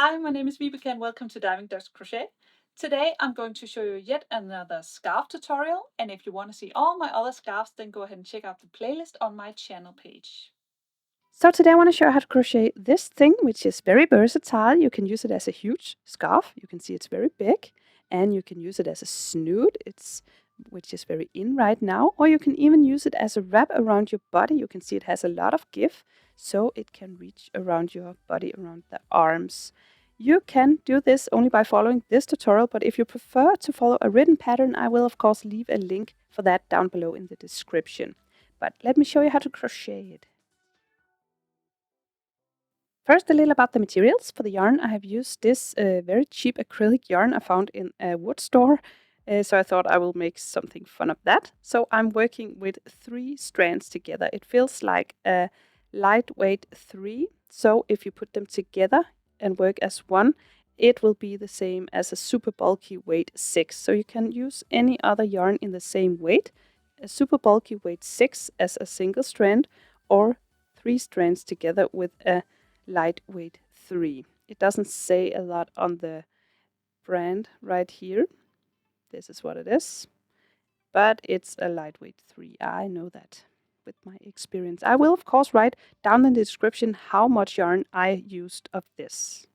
Hi, my name is Vibeke and welcome to Diving Ducks Crochet. Today I'm going to show you yet another scarf tutorial, and if you want to see all my other scarves, then go ahead and check out the playlist on my channel page. So today I want to show you how to crochet this thing, which is very versatile. You can use it as a huge scarf. You can see it's very big, and you can use it as a snood, which is very in right now, or you can even use it as a wrap around your body. You can see it has a lot of give, so it can reach around your body, around the arms. You can do this only by following this tutorial, but if you prefer to follow a written pattern, I will of course leave a link for that down below in the description. But let me show you how to crochet it. First, a little about the materials. For the yarn, I have used this very cheap acrylic yarn I found in a wood store. So I thought I will make something fun of that. So I'm working with 3 strands together. It feels like a lightweight 3. So if you put them together and work as one, it will be the same as a super bulky weight 6. So you can use any other yarn in the same weight. A super bulky weight 6 as a single strand, or 3 strands together with a lightweight 3. It doesn't say a lot on the brand right here. This is what it is. But it's a lightweight 3. I know that with my experience. I will of course write down in the description how much yarn I used of this.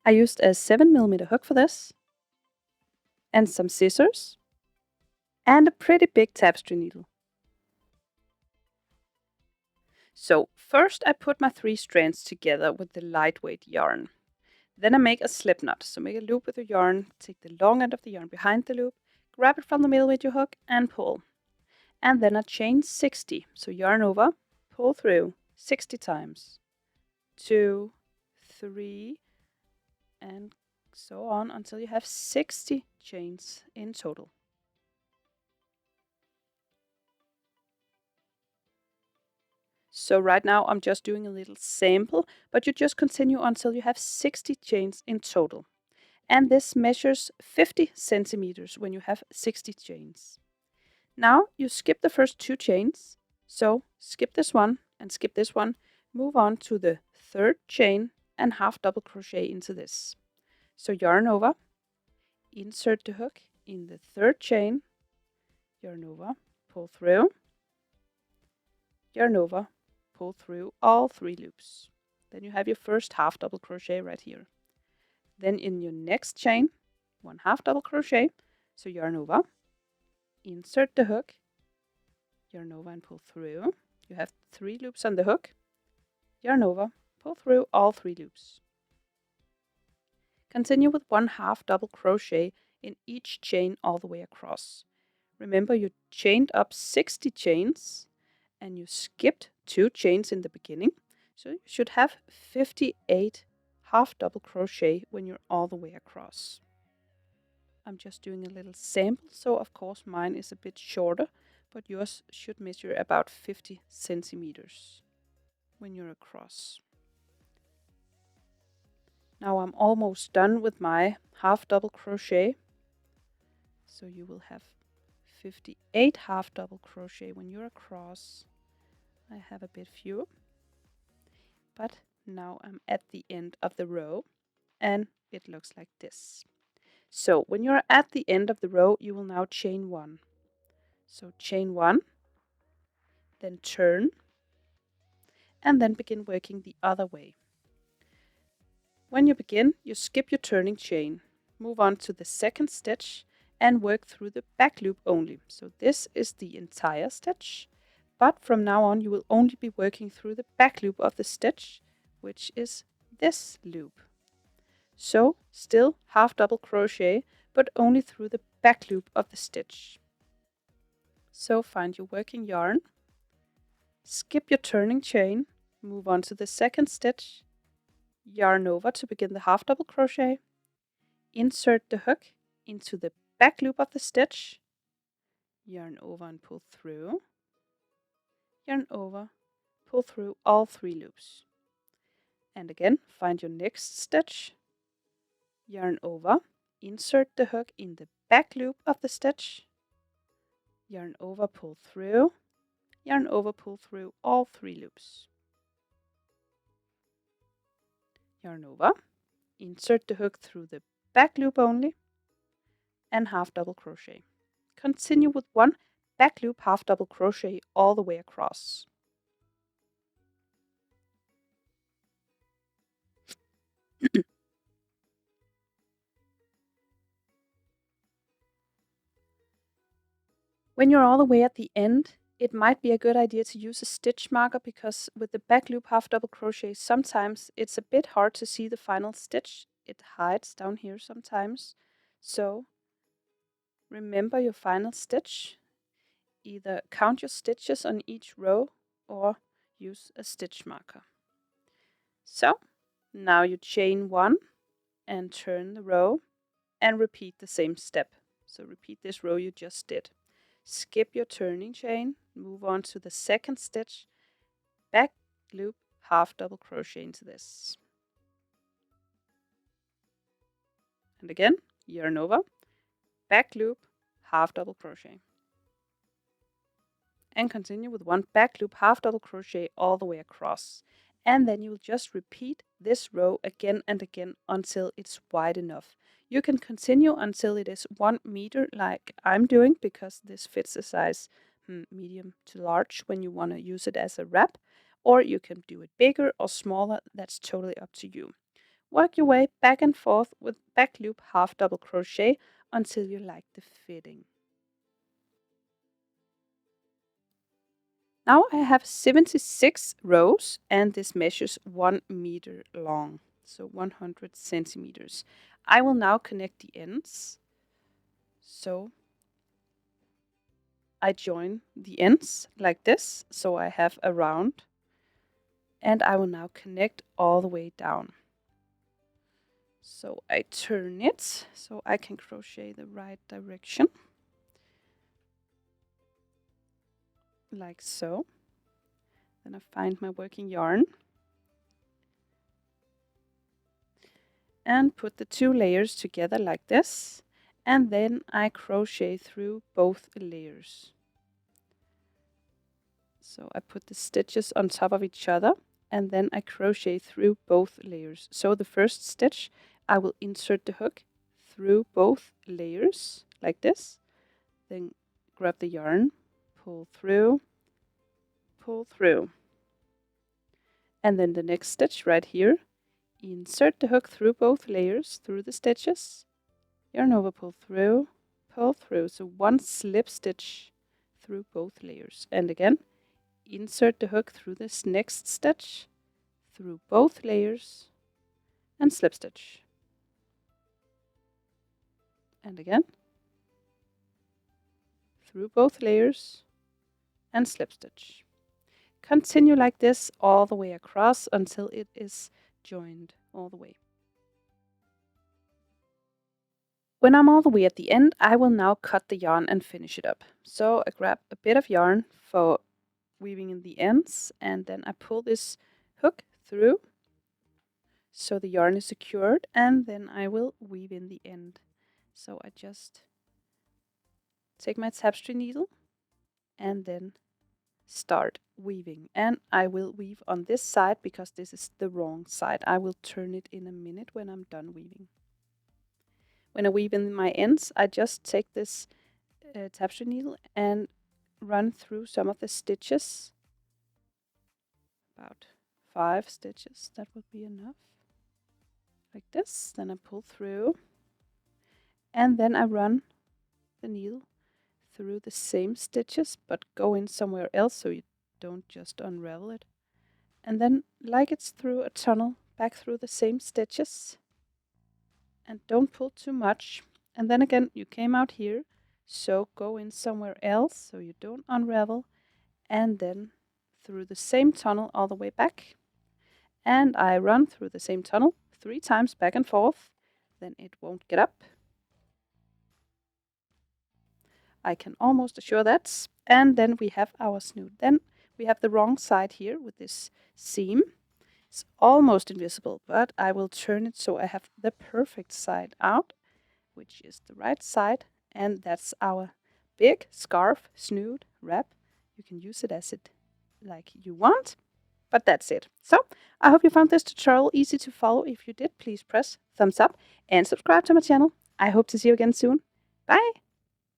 I used a 7mm hook for this, and some scissors, and a pretty big tapestry needle. So first I put my 3 strands together with the lightweight yarn. Then I make a slip knot. So make a loop with the yarn, take the long end of the yarn behind the loop, grab it from the middle with your hook and pull. And then I chain 60. So yarn over, pull through 60 times. 2, 3, and so on until you have 60 chains in total. So right now I'm just doing a little sample, but you just continue until you have 60 chains in total. And this measures 50 centimeters when you have 60 chains. Now you skip the first 2 chains, so skip this one and skip this one, move on to the 3rd chain and half double crochet into this. So yarn over, insert the hook in the 3rd chain, yarn over, pull through, yarn over, pull through all 3 loops. Then you have your first half double crochet right here. Then in your next chain, 1 half double crochet, so yarn over, insert the hook, yarn over and pull through. You have 3 loops on the hook, yarn over, pull through all 3 loops. Continue with 1 half double crochet in each chain all the way across. Remember, you chained up 60 chains and you skipped 2 chains in the beginning, so you should have 58 half double crochet when you're all the way across. I'm just doing a little sample, so of course mine is a bit shorter, but yours should measure about 50 centimeters when you're across. Now I'm almost done with my half double crochet. So you will have 58 half double crochet when you're across. I have a bit fewer. But now I'm at the end of the row and it looks like this. So when you're at the end of the row, you will now chain 1. So chain 1, then turn, and then begin working the other way. When you begin, you skip your turning chain, move on to the 2nd stitch and work through the back loop only. So this is the entire stitch, but from now on you will only be working through the back loop of the stitch, which is this loop. So still half double crochet, but only through the back loop of the stitch. So find your working yarn, skip your turning chain, move on to the 2nd stitch, yarn over to begin the half double crochet, insert the hook into the back loop of the stitch, yarn over and pull through, yarn over, pull through all 3 loops. And again, find your next stitch, yarn over, insert the hook in the back loop of the stitch, yarn over, pull through, yarn over, pull through all 3 loops. yarn over, insert the hook through the back loop only, and half double crochet. Continue with one back loop half double crochet all the way across. When you're all the way at the end, it might be a good idea to use a stitch marker, because with the back loop half double crochet sometimes it's a bit hard to see the final stitch. It hides down here sometimes. So remember your final stitch. Either count your stitches on each row or use a stitch marker. So now you chain 1 and turn the row and repeat the same step. So repeat this row you just did. Skip your turning chain, move on to the second stitch, back loop half double crochet into this. And again, yarn over, back loop, half double crochet. And continue with one back loop half double crochet all the way across. And then you'll just repeat this row again and again until it's wide enough. You can continue until it is 1 meter like I'm doing, because this fits a size medium to large when you want to use it as a wrap, or you can do it bigger or smaller. That's totally up to you. Work your way back and forth with back loop half double crochet until you like the fitting. Now I have 76 rows, and this measures 1 meter long, so 100 centimeters. I will now connect the ends. So I join the ends like this, so I have a round, and I will now connect all the way down. So I turn it so I can crochet the right direction, like so. Then I find my working yarn and put the 2 layers together like this, and then I crochet through both layers. So I put the stitches on top of each other, and then I crochet through both layers. So the first stitch, I will insert the hook through both layers like this, then grab the yarn, pull through, and then the next stitch right here, insert the hook through both layers, through the stitches, yarn over, pull through, so 1 slip stitch through both layers, and again insert the hook through this next stitch, through both layers, and slip stitch, and again through both layers and slip stitch. Continue like this all the way across until it is joined all the way. When I'm all the way at the end, I will now cut the yarn and finish it up. So I grab a bit of yarn for weaving in the ends, and then I pull this hook through so the yarn is secured, and then I will weave in the end. So I just take my tapestry needle and then start weaving, and I will weave on this side because this is the wrong side. I will turn it in a minute when I'm done weaving. When I weave in my ends, I just take this tapestry needle and run through some of the stitches, about 5 stitches, that would be enough, like this. Then I pull through, and then I run the needle through the same stitches but go in somewhere else so you don't just unravel it, and then like it's through a tunnel, back through the same stitches, and don't pull too much. And then again, you came out here, so go in somewhere else so you don't unravel, and then through the same tunnel all the way back, and I run through the same tunnel 3 times back and forth, then it won't get up. I can almost assure that. And then we have our snoot. Then we have the wrong side here with this seam. It's almost invisible, but I will turn it so I have the perfect side out, which is the right side, and that's our big scarf snoot wrap. You can use it as it like you want. But that's it. So I hope you found this tutorial easy to follow. If you did, please press thumbs up and subscribe to my channel. I hope to see you again soon. Bye!